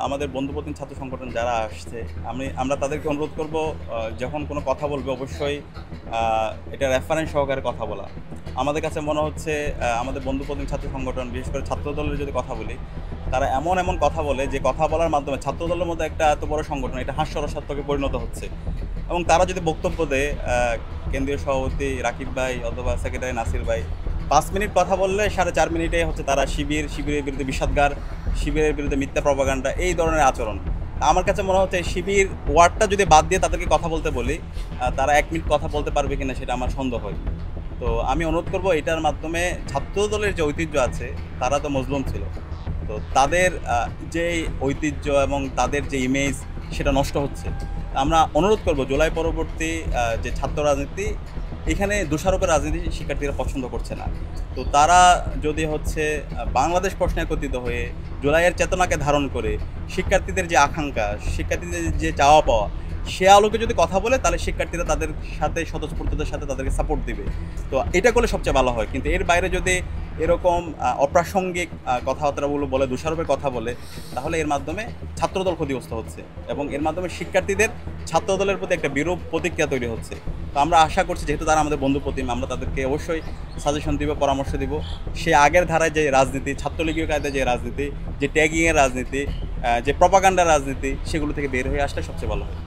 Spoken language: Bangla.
আমাদের বন্ধুপ্রতিম ছাত্র সংগঠন যারা আসছে আমরা তাদেরকে অনুরোধ করব যখন কোনো কথা বলবে অবশ্যই এটা রেফারেন্স সহকারে কথা বলা। আমাদের কাছে মনে হচ্ছে আমাদের বন্ধুপ্রতিম ছাত্র সংগঠন বিশেষ করে ছাত্রদলের যদি কথা বলি, তারা এমন এমন কথা বলে যে কথা বলার মাধ্যমে ছাত্রদলের মধ্যে একটা এত বড় সংগঠন এটা হাস্যরসাত্মকে পরিণত হচ্ছে। এবং তারা যদি বক্তব্য দেয়, কেন্দ্রীয় সভাপতি রাকিব ভাই অথবা সেক্রেটারি নাসির ভাই 5 মিনিট কথা বললে 4.5 মিনিটে হচ্ছে তারা শিবিরের বিরুদ্ধে বিষাদগার, শিবিরের বিরুদ্ধে মিথ্যা প্রপাগান্ডা, এই ধরনের আচরণ। আমার কাছে মনে হচ্ছে শিবির ওয়ার্ডটা যদি বাদ দিয়ে তাদেরকে কথা বলতে বলি, তারা 1 মিনিট কথা বলতে পারবে কিনা সেটা আমার সন্দেহ হয়। তো আমি অনুরোধ করব এটার মাধ্যমে ছাত্রদলের যে ঐতিহ্য আছে, তারা তো মজলুম ছিল, তো তাদের যে ঐতিহ্য এবং তাদের যে ইমেজ সেটা নষ্ট হচ্ছে। আমরা অনুরোধ করব জুলাই পরবর্তী যে ছাত্র রাজনীতি, এখানে দোষারোপের রাজনীতি শিক্ষার্থীরা পছন্দ করছে না। তো তারা যদি হচ্ছে বাংলাদেশ প্রশ্নে একত্রিত হয়ে জুলাইয়ের চেতনাকে ধারণ করে শিক্ষার্থীদের যে আকাঙ্ক্ষা, শিক্ষার্থীদের যে চাওয়া পাওয়া, সে আলোকে যদি কথা বলে, তাহলে শিক্ষার্থীরা তাদের সাথে স্বতঃস্ফূর্ততার সাথে তাদেরকে সাপোর্ট দিবে। তো এটা করলে সবচেয়ে ভালো হয়। কিন্তু এর বাইরে যদি এরকম অপ্রাসঙ্গিক কথাবার্তাগুলো বলে, দোষারোপের কথা বলে, তাহলে এর মাধ্যমে ছাত্রদল ক্ষতিগ্রস্ত হচ্ছে এবং এর মাধ্যমে শিক্ষার্থীদের ছাত্রদলের প্রতি একটা বিরূপ প্রতিক্রিয়া তৈরি হচ্ছে। তো আমরা আশা করছি, যেহেতু তারা আমাদের বন্ধুপ্রতিম, আমরা তাদেরকে অবশ্যই সাজেশন দিব, পরামর্শ দিব। সে আগের ধারায় যে রাজনীতি, ছাত্রলীগীয় কায়দায় যে রাজনীতি, যে ট্যাগিংয়ের রাজনীতি, যে প্রপাগান্ডার রাজনীতি, সেগুলো থেকে বের হয়ে আসলে সবচেয়ে ভালো হয়।